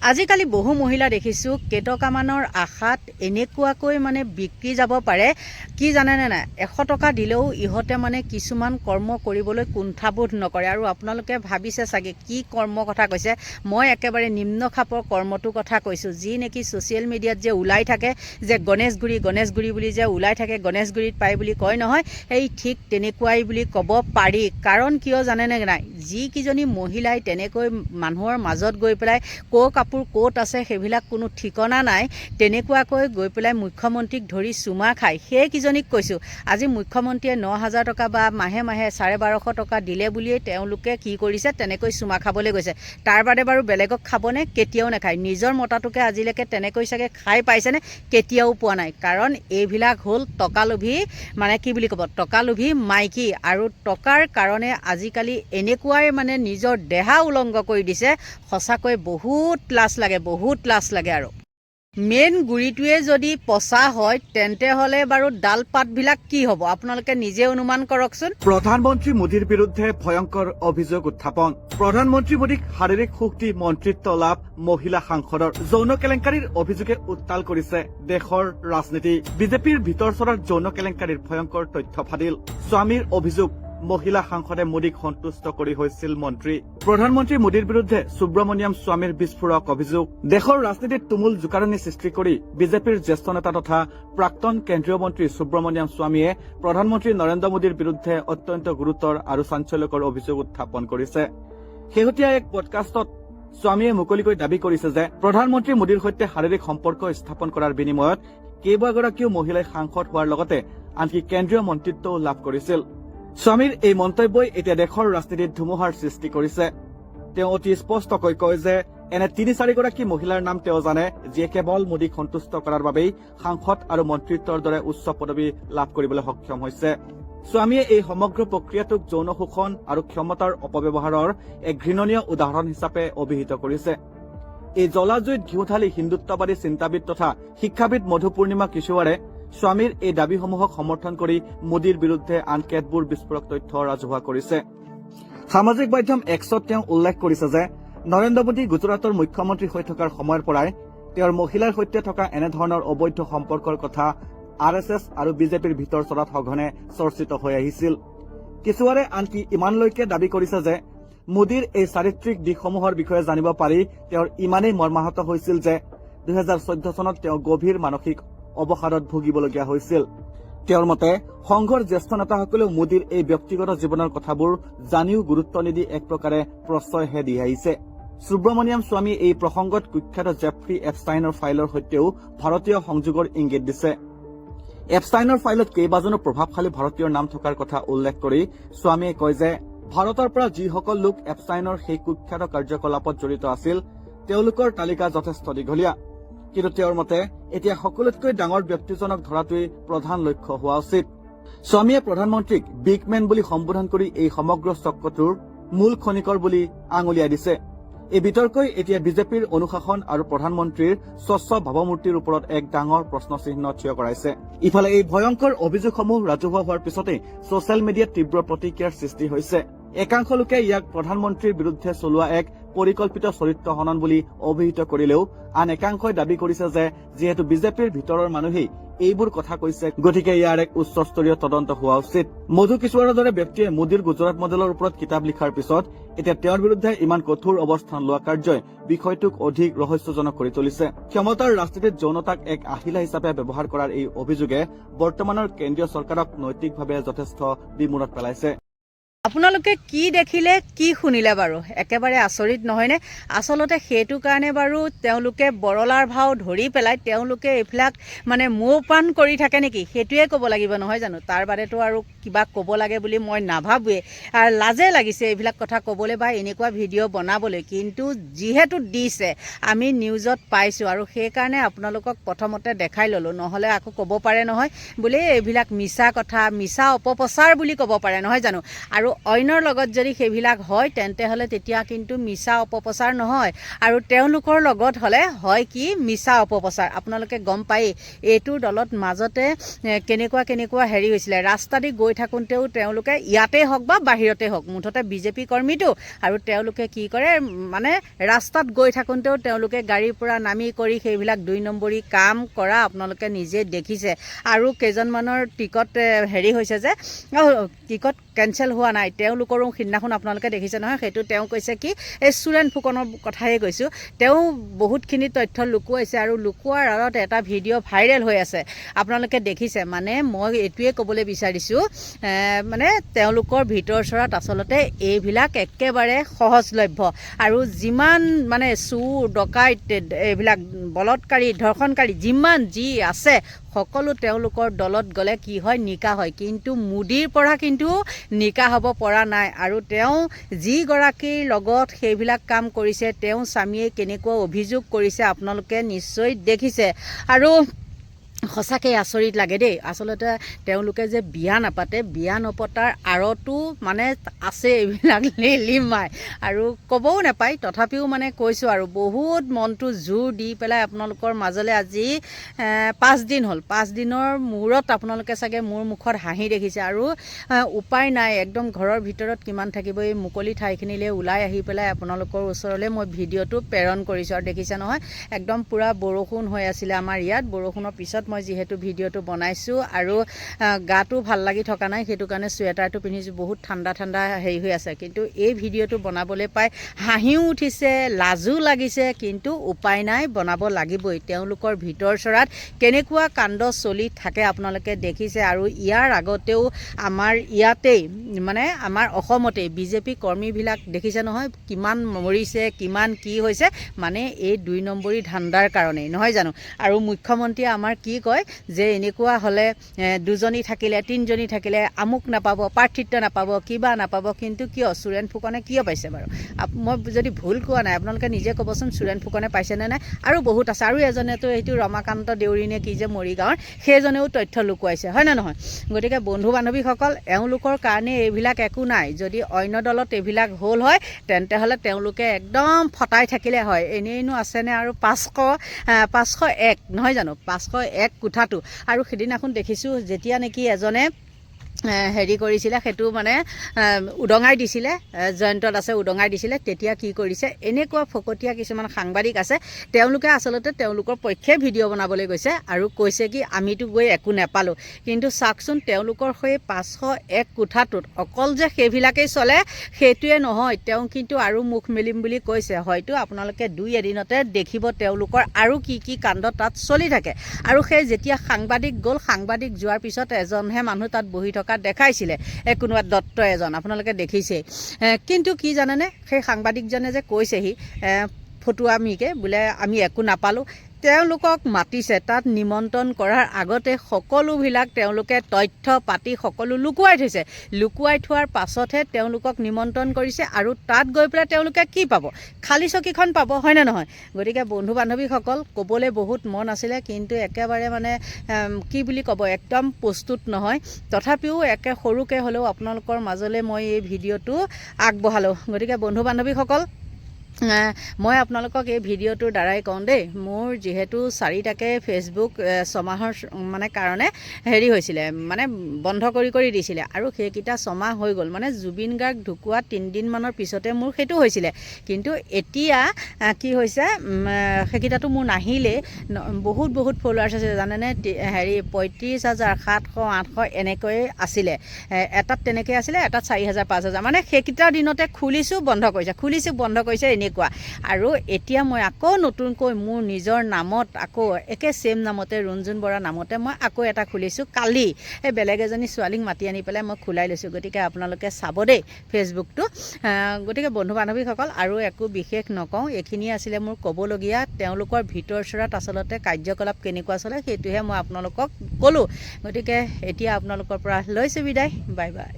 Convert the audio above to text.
আজিকালি বহু মহিলা দেখিছোঁ কেইটকামানৰ আশাত এনেকুৱাকৈ মানে বিক্ৰী যাব পাৰে কি জানেনে নাই 100 টকা দিলেও ইহঁতে মানে কিছুমান কৰ্ম কৰিবলৈ কুণ্ঠাবোধ নকৰে। আৰু আপোনালোকে ভাবিছে চাগে কি কৰ্ম কথা কৈছে, মই একেবাৰে নিম্ন খাপৰ কৰ্মটোৰ কথা কৈছোঁ, যি নেকি ছ'চিয়েল মিডিয়াত যে ওলাই থাকে যে গণেশগুৰি বুলি যে ওলাই থাকে, গণেশগুৰিত পায় বুলি কয় নহয়, সেই ঠিক তেনেকুৱাই বুলি ক'ব পাৰি। কাৰণ কিয় জানেনে নাই, যিকেইজনী মহিলাই তেনেকৈ মানুহৰ মাজত গৈ পেলাই কাপোৰ ক'ত আছে সেইবিলাক কোনো ঠিকনা নাই, তেনেকুৱাকৈ গৈ পেলাই মুখ্যমন্ত্ৰীক ধৰি চুমা খায়, সেইকেইজনীক কৈছোঁ। আজি মুখ্যমন্ত্ৰীয়ে 9,000 টকা বা মাহে 1250 টকা দিলে বুলিয়ে তেওঁলোকে কি কৰিছে, তেনেকৈ চুমা খাবলৈ গৈছে। তাৰ বাদে বাৰু বেলেগক খাবনে? কেতিয়াও নাখায়। নিজৰ মতাটোকে আজিলৈকে তেনেকৈ চাগে খাই পাইছেনে? কেতিয়াও পোৱা নাই। কাৰণ এইবিলাক হ'ল টকালোভী, মানে কি বুলি ক'ব, টকালোভী মাইকী। আৰু টকাৰ কাৰণে আজিকালি এনেকুৱাই মানে নিজৰ দেহা উলংগ কৰি দিছে, সঁচাকৈ বহুত লাজ লাগে। আৰু মেইন গুৰিটোৱে যদি পচা হয় তেন্তে হ'লে বাৰু ডাল পাতবিলাক কি হ'ব আপোনালোকে নিজে অনুমান কৰকচোন। প্ৰধানমন্ত্ৰী মোদীৰ বিৰুদ্ধে ভয়ংকৰ অভিযোগ উত্থাপন। প্ৰধানমন্ত্ৰী মোদীক শাৰীৰিক শক্তি মন্ত্ৰিত্ব লাভ মহিলা সাংসদৰ। যৌন কেলেংকাৰীৰ অভিযোগে উত্তাল কৰিছে দেশৰ ৰাজনীতি। বিজেপিৰ ভিতৰ চৰাৰ যৌন কেলেংকাৰীৰ ভয়ংকৰ তথ্য ফাদিল। স্বামীৰ অভিযোগ, মহিলা সাংসদে মোদীক সন্তুষ্ট কৰি হৈছিল মন্ত্ৰী। প্ৰধানমন্ত্ৰী মোদীৰ বিৰুদ্ধে সুব্ৰমণিয়াম স্বামীৰ বিস্ফোৰক অভিযোগ। দেশৰ ৰাজনীতিত তুমুল জোকাৰণি সৃষ্টি কৰি বিজেপিৰ জ্যেষ্ঠ নেতা তথা প্ৰাক্তন কেন্দ্ৰীয় মন্ত্ৰী সুব্ৰমণিয়াম স্বামীয়ে প্ৰধানমন্ত্ৰী নৰেন্দ্ৰ মোদীৰ বিৰুদ্ধে অত্যন্ত গুৰুতৰ আৰু চাঞ্চল্যকৰ অভিযোগ উত্থাপন কৰিছে। শেহতীয়া এক পডকাষ্টত স্বামীয়ে মুকলিকৈ দাবী কৰিছে যে প্ৰধানমন্ত্ৰী মোদীৰ সৈতে শাৰীৰিক সম্পৰ্ক স্থাপন কৰাৰ বিনিময়ত কেইবাগৰাকীও মহিলাই সাংসদ হোৱাৰ লগতে আনকি কেন্দ্ৰীয় মন্ত্ৰিত্বও লাভ কৰিছিল। স্বামীৰ এই মন্তব্যই এতিয়া দেশৰ ৰাজনীতিত ধুমুহাৰ সৃষ্টি কৰিছে। তেওঁ অতি স্পষ্টকৈ কয় যে এনে 3-4গৰাকী মহিলাৰ নাম তেওঁ জানে, যিয়ে কেৱল মোদীক সন্তুষ্ট কৰাৰ বাবেই সাংসদ আৰু মন্ত্ৰিত্বৰ দৰে উচ্চ পদবী লাভ কৰিবলৈ সক্ষম হৈছে। স্বামীয়ে এই সমগ্ৰ প্ৰক্ৰিয়াটোক যৌন শোষণ আৰু ক্ষমতাৰ অপব্যৱহাৰৰ এক ঘৃণনীয় উদাহৰণ হিচাপে অভিহিত কৰিছে। এই জ্বলাজুইত ঘিউ ঢালি হিন্দুত্ববাদী চিন্তাবিদ তথা শিক্ষাবিদ মধু পূৰ্ণিমা কিশোৰে স্বামীৰ এই দাবীসমূহক সমৰ্থন কৰি মোদীৰ বিৰুদ্ধে আন কেতবোৰ বিস্ফোৰক তথ্য ৰাজহুৱা কৰিছে। সামাজিক মাধ্যম এক্সত তেওঁ উল্লেখ কৰিছে যে নৰেন্দ্ৰ মোদী গুজৰাটৰ মুখ্যমন্ত্ৰী হৈ থকাৰ সময়ৰ পৰাই তেওঁৰ মহিলাৰ সৈতে থকা এনেধৰণৰ অবৈধ সম্পৰ্কৰ কথা RSS আৰু বিজেপিৰ ভিতৰ চৰাত সঘনে চৰ্চিত হৈ আহিছিল। কিছুমানে আনকি ইমানলৈকে দাবী কৰিছে যে মোদীৰ এই চাৰিত্ৰিক দিশসমূহৰ বিষয়ে জানিব পাৰি তেওঁৰ ইমানেই মৰ্মাহত হৈছিল যে 2014 চনত তেওঁ গভীৰ মানসিক অৱসাদত ভুগিবলগীয়া হৈছিল। তেওঁৰ মতে সংঘৰ জ্যেষ্ঠ নেতাসকলেও মোদীৰ এই ব্যক্তিগত জীৱনৰ কথাবোৰ জানিও গুৰুত্ব নিদি এক প্ৰকাৰে প্ৰশ্ৰয়হে দি আহিছে। সুব্ৰমণিয়াম স্বামী এই প্ৰসংগত কুখ্যাত জেফ্ৰী এপষ্টাইনৰ ফাইলৰ সৈতেও ভাৰতীয় সংযোগৰ ইংগিত দিছে। এপষ্টাইনৰ ফাইলত কেইবাজনো প্ৰভাৱশালী ভাৰতীয়ৰ নাম থকাৰ কথা উল্লেখ কৰি স্বামীয়ে কয় যে ভাৰতৰ পৰা যিসকল লোক এপষ্টাইনৰ সেই কুখ্যাত কাৰ্যকলাপত জড়িত আছিল তেওঁলোকৰ তালিকা যথেষ্ট দীঘলীয়া। কিন্তু তেওঁৰ মতে এতিয়া সকলোতকৈ ডাঙৰ ব্যক্তিজনক ধৰাটোৱেই প্ৰধান লক্ষ্য হোৱা উচিত। স্বামীয়ে প্ৰধানমন্ত্ৰীক বিগ মেন বুলি সম্বোধন কৰি এই সমগ্ৰ চক্ৰটোৰ মূল খনিকৰ বুলি আঙুলিয়াই দিছে। এই বিতৰ্কই এতিয়া বিজেপিৰ অনুশাসন আৰু প্ৰধানমন্ত্ৰীৰ স্বচ্ছ ভাৱমূৰ্তিৰ ওপৰত এক ডাঙৰ প্ৰশ্নচিহ্ন থিয় কৰাইছে। ইফালে এই ভয়ংকৰ অভিযোগসমূহ ৰাজহুৱা হোৱাৰ পিছতে ছচিয়েল মিডিয়াত তীব্ৰ প্ৰতিক্ৰিয়াৰ সৃষ্টি হৈছে। একাংশ লোকে ইয়াক প্ৰধানমন্ত্ৰীৰ বিৰুদ্ধে চলোৱা এক পৰিকল্পিত চৰিত্ৰ হনন বুলি অভিহিত কৰিলেও আন একাংশই দাবী কৰিছে যে যিহেতু বিজেপিৰ ভিতৰৰ মানুহেই এইবোৰ কথা কৈছে, গতিকে ইয়াৰ এক উচ্চস্তৰীয় তদন্ত হোৱা উচিত। মধু কিশোৰৰ দৰে ব্যক্তিয়ে মোদীৰ গুজৰাট মডেলৰ ওপৰত কিতাপ লিখাৰ পিছত এতিয়া তেওঁৰ বিৰুদ্ধে ইমান কঠোৰ অৱস্থান লোৱা কাৰ্যই বিষয়টোক অধিক ৰহস্যজনক কৰি তুলিছে। ক্ষমতাৰ ৰাজনীতিত যৌনতাক এক আহিলা হিচাপে ব্যৱহাৰ কৰাৰ এই অভিযোগে বৰ্তমানৰ কেন্দ্ৰীয় চৰকাৰক নৈতিকভাৱে যথেষ্ট বিমূৰত পেলাইছে। আপোনালোকে কি দেখিলে কি শুনিলে বাৰু, একেবাৰে আচৰিত নহয়নে? আচলতে সেইটো কাৰণে বাৰু তেওঁলোকে বৰলাৰ ভাও ধৰি পেলাই তেওঁলোকে এইবিলাক মানে মৌপান কৰি থাকে নেকি, সেইটোৱে ক'ব লাগিব নহয় জানো? তাৰ বাদেতো আৰু কিবা ক'ব লাগে বুলি মই নাভাবোৱে। আৰু লাজে লাগিছে এইবিলাক কথা ক'বলৈ বা এনেকুৱা ভিডিঅ' বনাবলৈ, কিন্তু যিহেতু দিছে আমি নিউজত পাইছোঁ আৰু সেইকাৰণে আপোনালোকক প্ৰথমতে দেখাই ল'লোঁ, নহ'লে আকৌ ক'ব পাৰে নহয় বোলে এইবিলাক মিছা কথা, মিছা অপপ্ৰচাৰ বুলি ক'ব পাৰে নহয় জানো? আৰু অন্যৰ লগত যদি সেইবিলাক হয় তেন্তে হ'লে তেতিয়া কিন্তু মিছা অপপ্ৰচাৰ নহয় আৰু তেওঁলোকৰ লগত হ'লে হয় কি মিছা অপপ্ৰচাৰ আপোনালোকে গম পায়েই এইটোৰ দলত মাজতে কেনেকুৱা হেৰি হৈছিলে ৰাস্তা দি গৈ থাকোঁতেও তেওঁলোকে ইয়াতে হওক বা বাহিৰতে হওক মুঠতে বিজেপি কৰ্মীটো আৰু তেওঁলোকে কি কৰে মানে ৰাস্তাত গৈ থাকোঁতেও তেওঁলোকে গাড়ীৰ পৰা নামি কৰি সেইবিলাক 2 নম্বৰী কাম কৰা আপোনালোকে নিজে দেখিছে আৰু কেইজনমানৰ টিকট হেৰি হৈছে যে টিকট কেঞ্চেল হোৱা নাই তেওঁলোকৰো সিদিনাখন আপোনালোকে দেখিছে নহয় সেইটো তেওঁ কৈছে কি এই চুৰেণ ফুকনৰ কথাই কৈছোঁ তেওঁ বহুতখিনি তথ্য লুকুৱাইছে আৰু লুকুৱাৰ আঁৰত এটা ভিডিঅ' ভাইৰেল হৈ আছে আপোনালোকে দেখিছে মানে মই এইটোৱে ক'বলৈ বিচাৰিছোঁ মানে তেওঁলোকৰ ভিতৰ চৰাত আচলতে এইবিলাক একেবাৰে সহজলভ্য আৰু যিমান মানে চুৰ ডকাইত এইবিলাক বলৎকাৰী ধৰ্ষণকাৰী যিমান যি আছে সকলো তেওঁলোকৰ দলত গ'লে কি হয় নিকা হয় কিন্তু মোদীৰ পৰা কিন্তু নিকা হ'ব পৰা নাই আৰু তেওঁ যিগৰাকীৰ লগত সেইবিলাক কাম কৰিছে তেওঁ স্বামীয়ে কেনেকুৱা অভিযোগ কৰিছে আপোনালোকে নিশ্চয় দেখিছে আৰু সঁচাকৈ আচৰিত লাগে দেই আচলতে তেওঁলোকে যে বিয়া নাপাতে বিয়া নপতাৰ আঁৰতো মানে আছে এইবিলাক লিলিমাই আৰু ক'বও নাপায় তথাপিও মানে কৈছোঁ আৰু বহুত মনটো জোৰ দি পেলাই আপোনালোকৰ মাজলৈ আজি 5 দিন হ'ল 5 দিনৰ মূৰত আপোনালোকে চাগে মোৰ মুখত হাঁহি দেখিছে আৰু উপায় নাই একদম ঘৰৰ ভিতৰত কিমান থাকিব এই মুকলি ঠাইখিনিলৈ ওলাই আহি পেলাই আপোনালোকৰ ওচৰলৈ মই ভিডিঅ'টো প্ৰেৰণ কৰিছোঁ আৰু দেখিছে নহয় একদম পূৰা বৰষুণ হৈ আছিলে আমাৰ ইয়াত বৰষুণৰ পিছত মই যিহেতু ভিডিঅ'টো বনাইছোঁ আৰু গাটো ভাল লাগি থকা নাই সেইটো কাৰণে চুৱেটাৰটো পিন্ধিছোঁ বহুত ঠাণ্ডা হেৰি হৈ আছে কিন্তু এই ভিডিঅ'টো বনাবলৈ পাই হাঁহিও উঠিছে লাজো লাগিছে কিন্তু উপায় নাই বনাব লাগিবই তেওঁলোকৰ ভিতৰ চৰাত কেনেকুৱা কাণ্ড চলি থাকে আপোনালোকে দেখিছে আৰু ইয়াৰ আগতেও আমাৰ ইয়াতেই মানে আমাৰ অসমতেই বিজেপি কৰ্মীবিলাক দেখিছে নহয় কিমান মৰিছে কিমান কি হৈছে মানে এই 2 নম্বৰী ধান্দাৰ কাৰণেই নহয় জানো আৰু মুখ্যমন্ত্ৰীয়ে আমাৰ কি কয় যে এনেকুৱা হ'লে 2জনী থাকিলে 3জনী থাকিলে আমুক নাপাব প্ৰাৰ্থিত্ব নাপাব কিবা নাপাব কিন্তু কিয় চুৰেণ ফুকনে কিয় পাইছে বাৰু মই যদি ভুল কোৱা নাই আপোনালোকে নিজে ক'বচোন চুৰেণ ফুকনে পাইছেনে নাই আৰু বহুত আছে আৰু এজনেতো এইটো ৰমাকান্ত দেউৰী নে কি যে মৰিগাঁৱৰ সেইজনেও তথ্য লুকুৱাইছে হয় নে নহয় গতিকে বন্ধু বান্ধৱীসকল এওঁলোকৰ কাৰণে এইবিলাক একো নাই যদি অন্য দলত এইবিলাক হ'ল হয় তেন্তে হ'লে তেওঁলোকে একদম ফটাই থাকিলে হয় এনেইনো আছেনে আৰু 501 নহয় জানো 501 কোঠাটো আৰু সিদিনাখন দেখিছোঁ যেতিয়া নেকি এজনে হেৰি কৰিছিলে সেইটো মানে উদঙাই দিছিলে জয়ন্তত আছে উদঙাই দিছিলে তেতিয়া কি কৰিছে এনেকুৱা ফকতীয়া কিছুমান সাংবাদিক আছে তেওঁলোকে আচলতে তেওঁলোকৰ পক্ষে ভিডিঅ' বনাবলৈ গৈছে আৰু কৈছে কি আমিতো গৈ একো নাপালোঁ কিন্তু চাওকচোন তেওঁলোকৰ সেই 501 কোঠাটোত অকল যে সেইবিলাকেই চলে সেইটোৱে নহয় তেওঁ কিন্তু আৰু মুখ মেলিম বুলি কৈছে হয়তো আপোনালোকে 2 এদিনতে দেখিব তেওঁলোকৰ আৰু কি কাণ্ড তাত চলি থাকে আৰু সেই যেতিয়া সাংবাদিক গ'ল সাংবাদিক যোৱাৰ পিছত এজনহে মানুহ তাত বহি থকা দেখাইছিলে কোনোবা দত্ত এজন আপোনালোকে দেখিছেই কিন্তু কি জানেনে সেই সাংবাদিকজনে যে কৈছেহি ফটুৱামিকে বোলে আমি একো নাপালোঁ তেওঁলোকক মাতিছে তাত নিমন্ত্ৰণ কৰাৰ আগতে সকলোবিলাক তেওঁলোকে তথ্য পাতি সকলো লুকুৱাই থৈছে লুকুৱাই থোৱাৰ পাছতহে তেওঁলোকক নিমন্ত্ৰণ কৰিছে আৰু তাত গৈ পেলাই তেওঁলোকে কি পাব খালী চকীখন পাব হয়নে নহয় গতিকে বন্ধু বান্ধৱীসকল ক'বলৈ বহুত মন আছিলে কিন্তু একেবাৰে মানে কি বুলি ক'ব একদম প্ৰস্তুত নহয় তথাপিও একে সৰুকৈ হ'লেও আপোনালোকৰ মাজলৈ মই এই ভিডিঅ'টো আগবঢ়ালোঁ গতিকে বন্ধু বান্ধৱীসকল মই আপোনালোকক এই ভিডিঅ'টোৰ দ্বাৰাই কওঁ দেই মোৰ যিহেতু 4টাকে ফেচবুক ছমাহৰ মানে কাৰণে হেৰি হৈছিলে মানে বন্ধ কৰি দিছিলে আৰু সেইকেইটা ছমাহ হৈ গ'ল মানে জুবিন গাৰ্গ ঢুকুৱা 3 দিনমানৰ পিছতে মোৰ সেইটো হৈছিলে কিন্তু এতিয়া কি হৈছে সেইকেইটাতো মোৰ নাহিলে বহুত ফলোৱাৰ্ছ আছে জানেনে হেৰি 35,000 700 800 এনেকৈ আছিলে এটাত তেনেকৈ আছিলে এটাত 4,000 5,000 মানে সেইকেইটা দিনতে খুলিছোঁ বন্ধ কৰিছে এনেকুৱা আৰু এতিয়া মই আকৌ নতুনকৈ মোৰ নিজৰ নামত আকৌ একে সেম নামতে ৰুণজুন বৰা নামতে মই আকৌ এটা খুলিছোঁ কালি এই বেলেগ এজনী ছোৱালীক মাতি আনি পেলাই মই খোলাই লৈছোঁ গতিকে আপোনালোকে চাব দেই ফেচবুকটো গতিকে বন্ধু বান্ধৱীসকল আৰু একো বিশেষ নকওঁ এইখিনিয়ে আছিলে মোৰ ক'বলগীয়া তেওঁলোকৰ ভিতৰ চৰাত আচলতে কাৰ্যকলাপ কেনেকুৱা চলে সেইটোহে মই আপোনালোকক ক'লোঁ গতিকে এতিয়া আপোনালোকৰ পৰা লৈছোঁ বিদায় বাই বাই